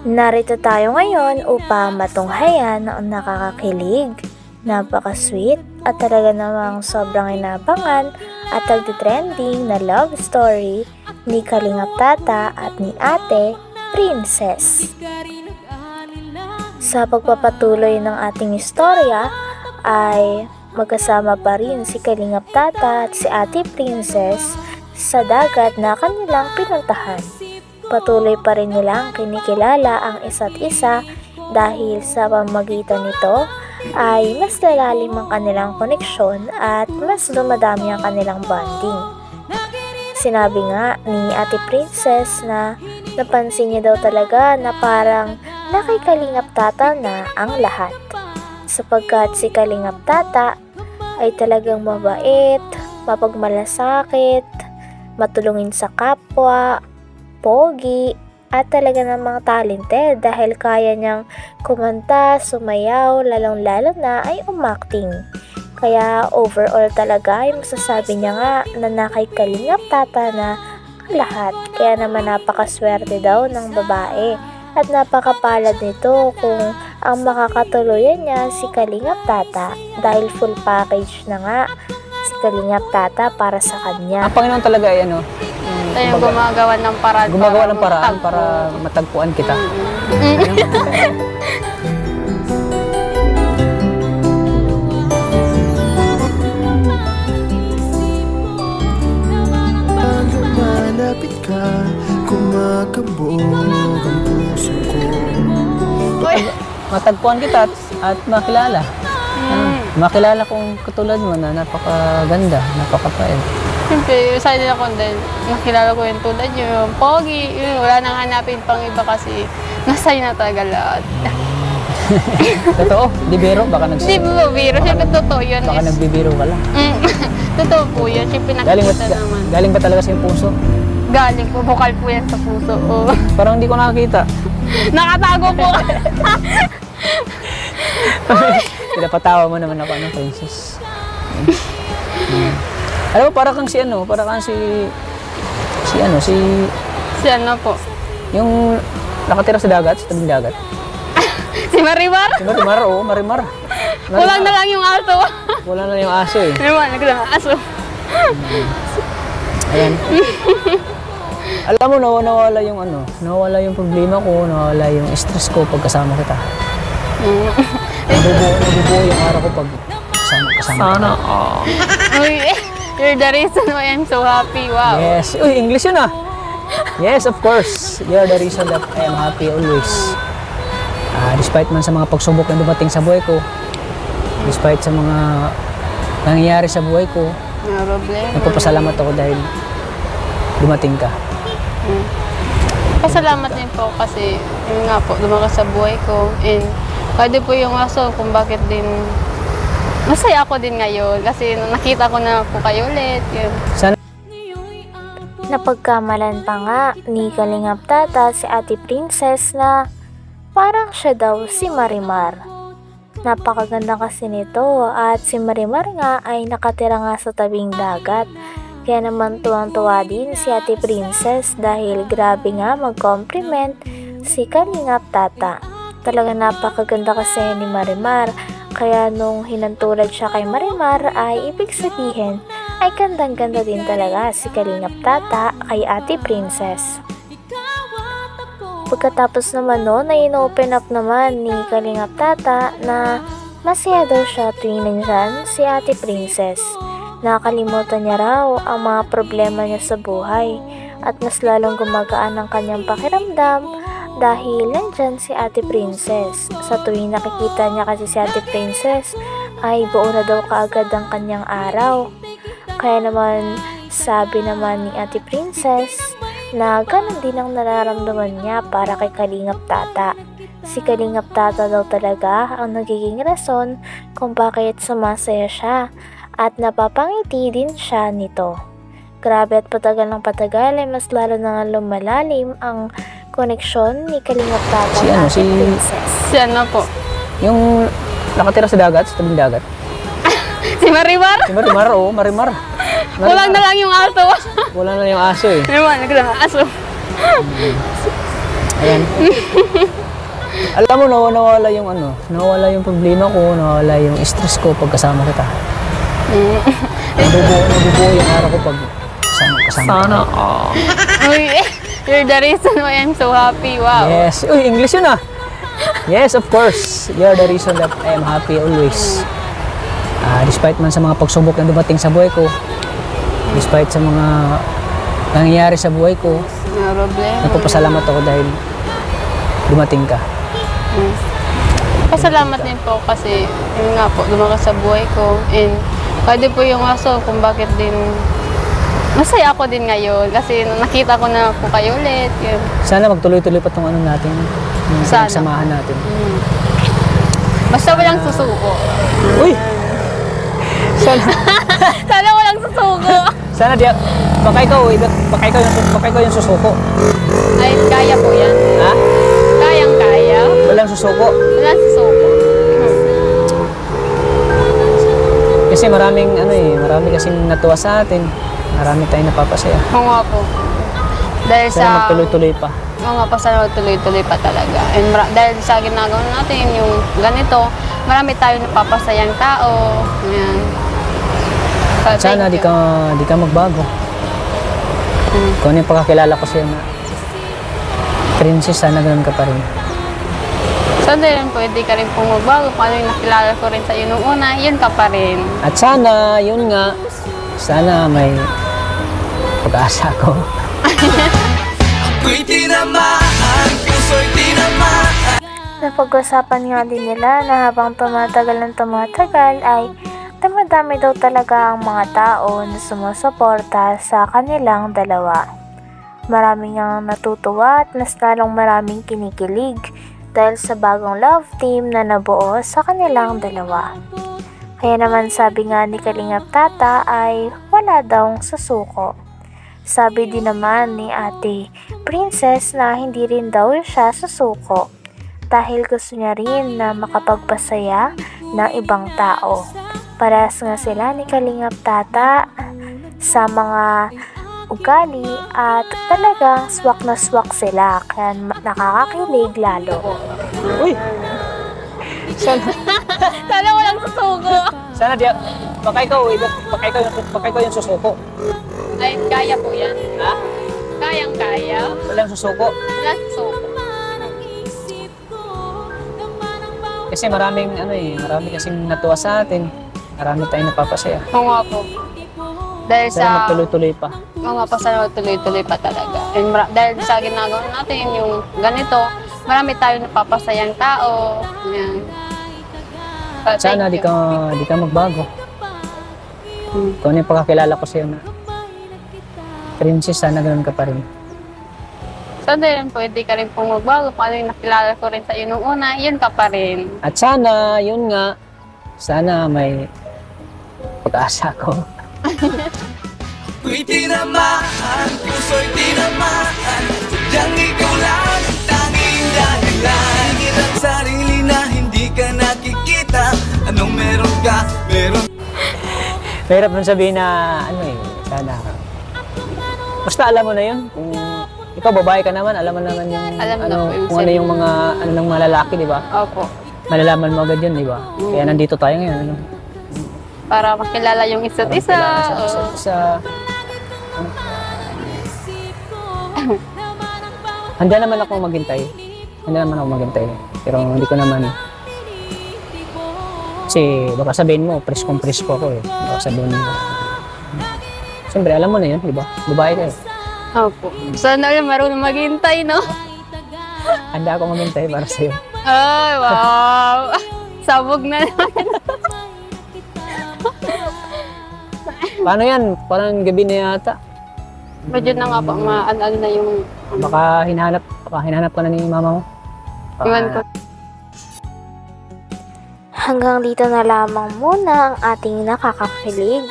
Narito tayo ngayon upang matunghayan ang nakakakilig, napaka-sweet at talaga namang sobrang inabangan at nagtitrending na love story ni Kalingap Tata at ni Ate Princess. Sa pagpapatuloy ng ating istorya ay magkasama pa rin si Kalingap Tata at si Ate Princess sa dagat na kanilang pinuntahan. Patuloy pa rin nilang kinikilala ang isa't isa dahil sa pamamagitan nito ay mas lalalim ang kanilang koneksyon at mas dumadami ang kanilang bonding. Sinabi nga ni Ate Princess na napansin niya daw talaga na parang kay Kalingap Tata na ang lahat. Sapagkat si Kalingap Tata ay talagang mabait, mapagmalasakit, matulungin sa kapwa, pogi, at talaga namang talented dahil kaya niyang kumanta, sumayaw, lalong-lalo na ay umacting. Kaya overall talaga ay masasabi niya nga na kay Kalingap Tata na ang lahat. Kaya naman napakaswerte daw ng babae at napakapalad nito kung ang makakatuluyan niya si Kalingap Tata dahil full package na nga si Kalingap Tata para sa kanya. Ang Panginoon talaga ay Tayo gumagawa ng paraan. Gumagawa ng paraan para matagpuan kita. Lumalapit ka, kumakabog ang puso ko. Matagpuan kita at makilala. Makilala kong katulad mo na napakaganda, napakapait. Siyempre, excited ako dahil nakilala ko yung tulad nyo, yung pogi, yun, wala nang hanapin pang iba kasi nasa'yo na talaga lahat. Totoo? Di biro? Baka Di ba biro? Siyempre totoo yun. Baka nagbibiro ka lang. Totoo po yun. Siyempre nakikita naman. Galing ba talaga sa iyong puso? Galing po. Bukal po yan sa puso. Oh. Parang hindi ko nakakita. Nakatago po. Pinapatawa mo naman ako, Princess. Alam mo, para kang si Si ano po? Yung nakatira sa dagat, sa tabing dagat. Si Marimar? Si Marimar, oo, Marimar. Kulang na lang yung aso. Wala na yung aso eh. Naman, naglang aso. Ayan. Alam mo, nawawala yung problema ko, nawawala yung stress ko pag kasama kita. Nabubuo yung araw ko pag kasama Sana Uy, you're the reason why I'm so happy. Wow. Yes. Uy, English yun ah. Yes, of course. You're the reason that I am happy always. Despite man sa mga pagsubok na dumating sa buhay ko, despite sa mga nangyayari sa buhay ko, no problema. nagpapasalamat ako dahil dumating ka. Pasalamat din po kasi yun nga po, lumakas sa buhay ko. And pwede po yung aso kung bakit din masaya ako din ngayon kasi nakita ko na po kayo ulit. Yun. Napagkamalan pa nga ni Kalingap Tata si Ate Princess na parang siya daw si Marimar. Napakaganda kasi nito at si Marimar nga ay nakatira nga sa tabing dagat. Kaya naman tuwang-tuwa din si Ate Princess dahil grabe nga mag-compliment si Kalingap Tata. Talaga napakaganda kasi ni Marimar. Kaya nung hinantulad siya kay Marimar ay ibig sabihin ay gandang-ganda din talaga si Kalingap Tata kay Ate Princess. Pagkatapos naman noon ay in-open up naman ni Kalingap Tata na masaya daw siya tuwing nandyan si Ate Princess. Nakalimutan niya raw ang mga problema niya sa buhay at mas lalong gumagaan ang kanyang pakiramdam dahil nandyan si Ate Princess. Sa tuwing nakikita niya kasi si Ate Princess ay buo na daw kaagad ang kanyang araw. Kaya naman sabi naman ni Ate Princess na ganun din ang nararamdaman niya para kay Kalingap Tata. Si Kalingap Tata daw talaga ang nagiging rason kung bakit sumasaya siya at napapangiti din siya nito. Grabe at patagal ng patagal ay mas lalo na lumalalim ang koneksyon ni Kalingap Tata at Ate Princess. Si ano po? Yung nakatira sa dagat, sa tabing dagat. Si Marimar? Si Marimar, oo, Marimar. Kulang na lang yung aso. Wala na yung aso eh. Naman, naglang aso. Ayan. Alam mo, nawawala yung nawawala yung problema ko, nawawala yung stress ko pag kasama kita. Nabubuo yung araw ko pag kasama Sana kita. Uy, you're the reason why I'm so happy. Wow. Yes. Uy, English yun ah. Yes, of course. You're the reason that I am happy always. Despite man sa mga pagsubok na dumating sa buhay ko, despite sa mga nangyayari sa buhay ko, No problema. nagpapasalamat ako dahil dumating ka. Pasalamat din po kasi yun nga po, lumakas sa buhay ko. And pwede po yung aso kung bakit din masaya ako din ngayon kasi nung nakita ko na po kayo ulit. Yun. Sana magtuloy-tuloy pa itong natin, yung Sana. samahan natin. Basta walang susuko. Uy! Sana, Sana walang susuko. sana baka ikaw yung susuko. Ay, kaya po yan. Ha? Kayang-kaya. Walang susuko. Walang susuko. Kasi marami kasing natuwa sa atin. Marami tayong napapasaya. Oo nga po. Dahil Sana sa... magtuloy-tuloy pa. Oo nga po, sana magtuloy-tuloy pa talaga. And dahil sa ginagawa natin, yung ganito, marami tayong napapasayang tao. Ayan. At sana di ka magbago. Kung ano yung pagkakilala ko sa'yo na princess, sana ganun ka pa rin. Sana rin pwede ka rin pong magbago. Kung ano yung nakilala ko rin sa'yo nung una, yun ka pa rin. At sana, yun nga, sana may pag-asa ko. Ako'y tinamaan, puso'y tinamaan. Napag-usapan nga din nila na habang tumatagal ay dumadami daw talaga ang mga tao na sumusuporta sa kanilang dalawa. Maraming ang natutuwa at mas lalong maraming kinikilig dahil sa bagong love team na nabuo sa kanilang dalawa. Kaya naman sabi nga ni Kalingap Tata ay wala daw susuko. Sabi din naman ni Ate Princess na hindi rin daw siya susuko dahil gusto niya rin na makapagpasaya ng ibang tao. Parehas nga sila ni Kalingap Tata sa mga ugali at talagang swak na swak sila kaya nakakakilig lalo. Uy! Sana, Sana walang susuko. sana baka ikaw yung susuko. Ay, kaya po yan. Ha? Kayang-kaya. Walang susuko. Walang susuko. Kasi marami kasing natuwa sa atin. Marami tayong napapasaya. Oo nga po. Dahil Sana sa... magtuloy-tuloy pa. Oo nga po, sana magtuloy-tuloy pa talaga. And dahil sa ginagawa natin, yung ganito, marami tayong napapasayang tao. Ayan. But Sana thank di you. ka magbago. Kung ano yung pagkakilala ko sa'yo na princess, sana ganun ka pa rin. Sana rin pwede ka rin pong magbago. Kung ano yung nakilala ko rin sa iyo nung una, yun ka pa rin. At sana, yun nga, sana may pag-asa ko. Ako'y tinamaan, puso'y tinamaan. Sadyang ikaw lang ang tanging dahilan. Hingin ang sarili na hindi ka nakikita. Anong meron ka, meron. Mahirap nang sabihin na, sana. Basta alam mo na yun. Kung ikaw babae ka naman, alam mo naman yung, Alam na po yung kung ano yung mga, ng mga lalaki, di ba? Opo. Malalaman mo agad yun, di ba? Kaya nandito tayo ngayon. Para makilala yung isa't isa. Isa't isa. Handa naman ako maghintay. Pero hindi ko naman. Kasi baka sabihin mo, preskong presko ako eh. Baka sabihin mo. Siyempre, alam mo na yun, di ba? Babae ka eh. Opo. Sana ulit marunong maghintay, no? Handa ako maghintay para sa'yo. Ay, wow! Sabog na naman. Paano yan? Parang gabi na yata. Medyo na nga po, maano na yung... Baka hinahanap ka na ni mama mo. Iwan ko. Hanggang dito na lamang muna ang ating nakakakilig,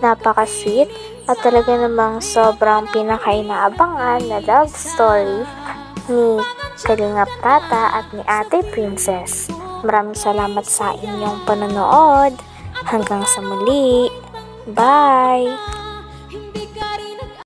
napaka-sweet at talaga namang sobrang pinakainaabangan na love story ni Kalingap Tata at ni Ate Princess. Maraming salamat sa inyong panonood. Hanggang sa muli. Bye!